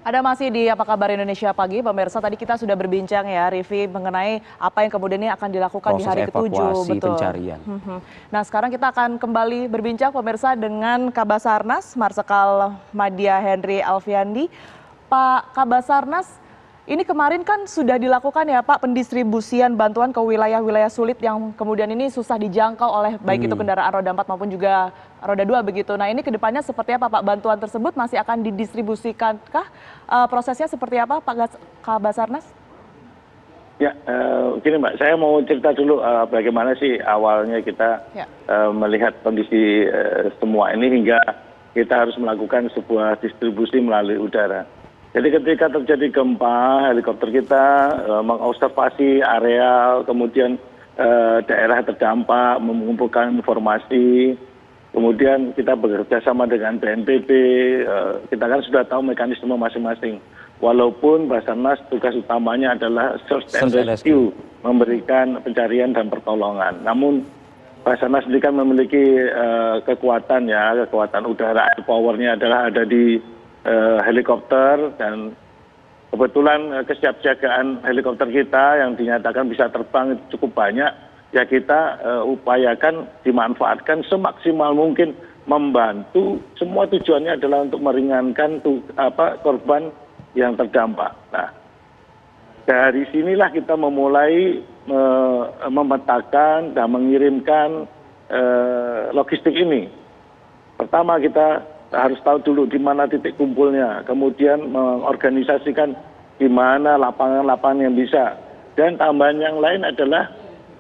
Ada masih di Apa Kabar Indonesia Pagi, pemirsa. Tadi kita sudah berbincang ya, Rivi, mengenai apa yang kemudian ini akan dilakukan di Proses hari ke-7. evakuasi Betul. pencarian. Nah, sekarang kita akan kembali berbincang, pemirsa, dengan Kabasarnas, Marsikal Madya Henry Alfiandi. Pak Kabasarnas, ini kemarin kan sudah dilakukan ya Pak, pendistribusian bantuan ke wilayah-wilayah sulit yang kemudian ini susah dijangkau oleh baik itu kendaraan roda 4 maupun juga roda 2 begitu. Nah, ini kedepannya seperti apa Pak? Bantuan tersebut masih akan didistribusikankah? Prosesnya seperti apa Pak Kabasarnas? Ya, gini Mbak, saya mau cerita dulu bagaimana sih awalnya kita melihat kondisi semua ini hingga kita harus melakukan sebuah distribusi melalui udara. Jadi ketika terjadi gempa, helikopter kita mengobservasi areal, kemudian daerah terdampak, mengumpulkan informasi, kemudian kita bekerja sama dengan BNPB, kita kan sudah tahu mekanisme masing-masing. Walaupun Basarnas tugas utamanya adalah search and rescue, memberikan pencarian dan pertolongan. Namun Basarnas sendiri kan memiliki kekuatan ya, kekuatan udara, powernya adalah ada di helikopter, dan kebetulan kesiapsiagaan helikopter kita yang dinyatakan bisa terbang itu cukup banyak, ya kita upayakan dimanfaatkan semaksimal mungkin, membantu. Semua tujuannya adalah untuk meringankan korban yang terdampak. Nah, dari sinilah kita memulai memetakan dan mengirimkan logistik ini. Pertama kita harus tahu dulu di mana titik kumpulnya, kemudian mengorganisasikan di mana lapangan-lapangan yang bisa. Dan tambahan yang lain adalah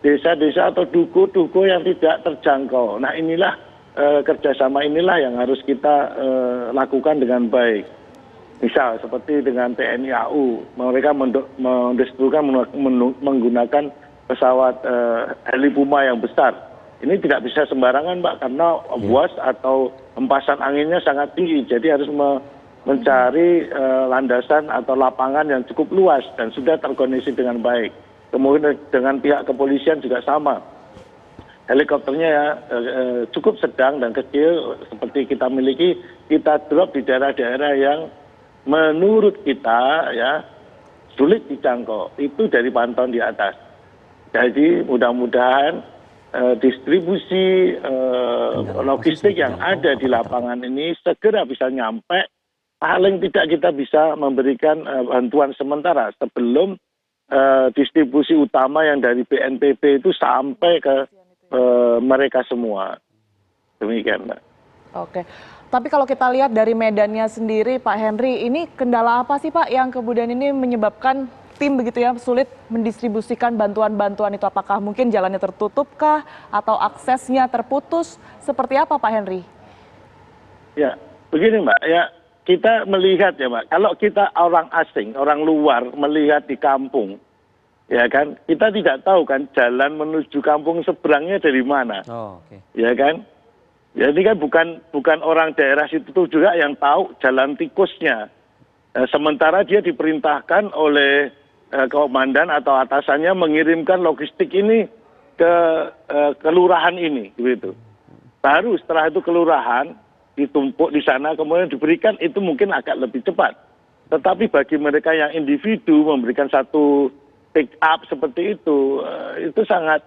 desa-desa atau duku-duku yang tidak terjangkau. Nah, inilah kerjasama inilah yang harus kita lakukan dengan baik. Misal seperti dengan TNI AU, mereka mendistribusikan menggunakan pesawat heli Puma yang besar. Ini tidak bisa sembarangan Mbak, karena buas atau hempasan anginnya sangat tinggi. Jadi harus mencari landasan atau lapangan yang cukup luas dan sudah terkoneksi dengan baik. Kemudian dengan pihak kepolisian juga sama. Helikopternya ya, cukup sedang dan kecil seperti kita miliki, kita drop di daerah-daerah yang menurut kita ya sulit dijangkau. Itu dari pantauan di atas. Jadi mudah-mudahan distribusi logistik yang ada di lapangan ini segera bisa nyampe. Paling tidak kita bisa memberikan bantuan sementara sebelum distribusi utama yang dari BNPB itu sampai ke mereka semua. Demikian Mbak. Oke, tapi kalau kita lihat dari medannya sendiri Pak Henry, ini kendala apa sih Pak yang kemudian ini menyebabkan tim begitu ya sulit mendistribusikan bantuan-bantuan itu? Apakah mungkin jalannya tertutupkah atau aksesnya terputus? Seperti apa Pak Henry? Ya, begini Mbak, ya kita melihat ya Mbak, kalau kita orang asing, orang luar melihat di kampung, ya kan, kita tidak tahu kan jalan menuju kampung seberangnya dari mana. Ya kan? Ya ini kan bukan orang daerah situ juga yang tahu jalan tikusnya. Sementara dia diperintahkan oleh komandan atau atasannya mengirimkan logistik ini ke kelurahan ini, gitu. Baru setelah itu kelurahan ditumpuk di sana, kemudian diberikan, itu mungkin agak lebih cepat. Tetapi bagi mereka yang individu memberikan satu pick up seperti itu sangat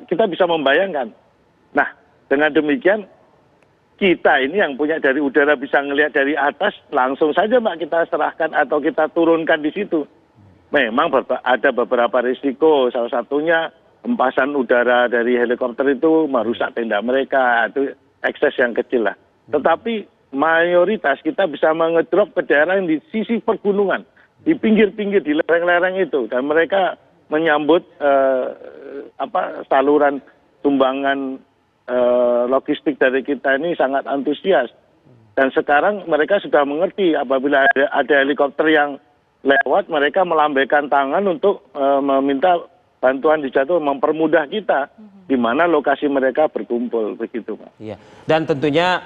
kita bisa membayangkan. Nah, dengan demikian kita ini yang punya dari udara bisa ngelihat dari atas, langsung saja Mbak kita serahkan atau kita turunkan di situ. Memang ada beberapa risiko, salah satunya hempasan udara dari helikopter itu merusak tenda mereka, itu ekses yang kecil lah. Tetapi mayoritas kita bisa mengedrop ke daerah yang di sisi pergunungan, di pinggir-pinggir, di lereng-lereng itu, dan mereka menyambut saluran sumbangan logistik dari kita ini sangat antusias. Dan sekarang mereka sudah mengerti apabila ada helikopter yang lewat, mereka melambaikan tangan untuk meminta bantuan dijatuh, mempermudah kita di mana lokasi mereka berkumpul, begitu Pak. Iya. Dan tentunya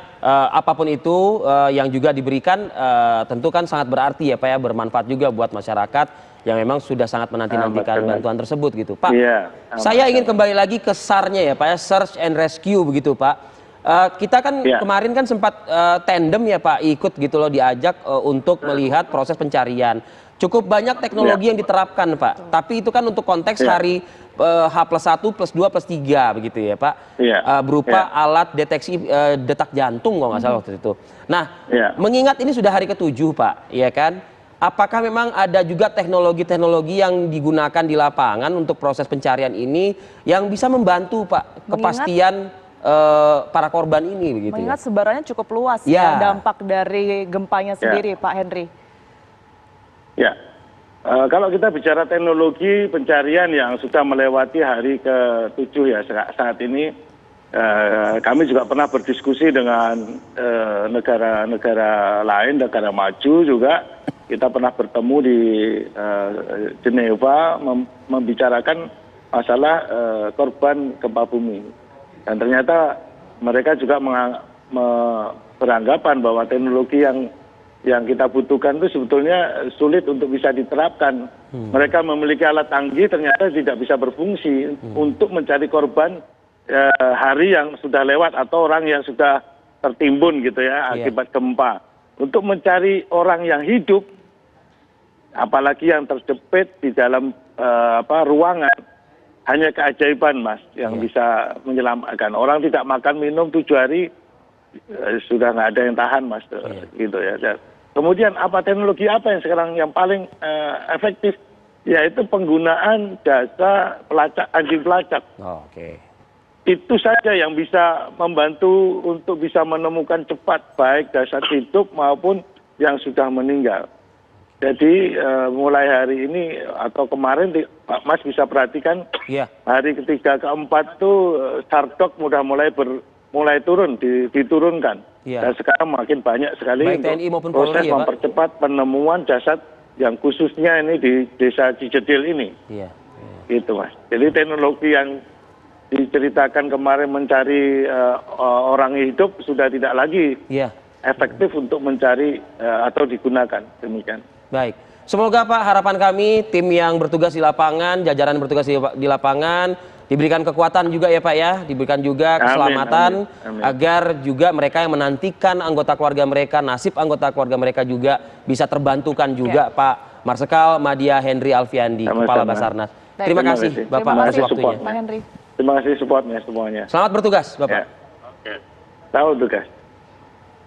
apapun itu yang juga diberikan tentu kan sangat berarti ya Pak ya, bermanfaat juga buat masyarakat yang memang sudah sangat menanti-nantikan bantuan tersebut gitu Pak. Iya. Saya ingin kembali lagi ke SAR-nya ya Pak ya, Search and Rescue begitu Pak. Kita kan Ya. kemarin kan sempat tandem ya Pak, ikut gitu loh, diajak untuk melihat proses pencarian. Cukup banyak teknologi yang diterapkan Pak, tapi itu kan untuk konteks Ya. hari H+1, +2, +3 begitu ya Pak. Ya. Berupa Ya. alat deteksi detak jantung kalau nggak salah waktu itu. Nah, Ya. mengingat ini sudah hari ke-7 Pak, ya kan? Apakah memang ada juga teknologi-teknologi yang digunakan di lapangan untuk proses pencarian ini yang bisa membantu Pak kepastian para korban ini begitu ya? Mengingat sebarannya cukup luas Ya. ya dampak dari gempanya sendiri, Pak Henry. Ya, kalau kita bicara teknologi pencarian yang sudah melewati hari ke-7 ya saat ini, kami juga pernah berdiskusi dengan negara-negara lain, negara maju juga. Kita pernah bertemu di Geneva membicarakan masalah korban gempa bumi. Dan ternyata mereka juga beranggapan bahwa teknologi yang kita butuhkan itu sebetulnya sulit untuk bisa diterapkan. Mereka memiliki alat canggih ternyata tidak bisa berfungsi untuk mencari korban hari yang sudah lewat atau orang yang sudah tertimbun gitu ya akibat gempa. Untuk mencari orang yang hidup, apalagi yang terjepit di dalam ruangan, hanya keajaiban Mas yang bisa menyelamatkan. Orang tidak makan minum 7 hari sudah nggak ada yang tahan Mas, gitu ya. Dan kemudian teknologi apa yang sekarang yang paling efektif, yaitu penggunaan jasa anjing pelacak. Oke. Itu saja yang bisa membantu untuk bisa menemukan cepat baik jasad hidup maupun yang sudah meninggal. Jadi mulai hari ini atau kemarin Pak Mas bisa perhatikan hari ketiga keempat tuh SARDOG mulai turun diturunkan. Dan sekarang makin banyak sekali baik TNI maupun proses Polri ya, Pak? mempercepat penemuan jasad yang khususnya ini di desa Cijedil ini. Gitu Mas. Jadi teknologi yang diceritakan kemarin mencari orang hidup sudah tidak lagi efektif untuk mencari atau digunakan, demikian. Baik, semoga Pak harapan kami tim yang bertugas di lapangan, jajaran bertugas di lapangan diberikan kekuatan juga ya Pak ya, diberikan juga keselamatan amin. agar juga mereka yang menantikan anggota keluarga mereka, nasib anggota keluarga mereka juga bisa terbantukan juga Pak Marsikal Madya Henry Alfiandi, Kepala Basarnas. Terima kasih Bapak atas waktunya. Pak Henry. Terima kasih supportnya semuanya. Selamat bertugas Bapak. Selamat bertugas.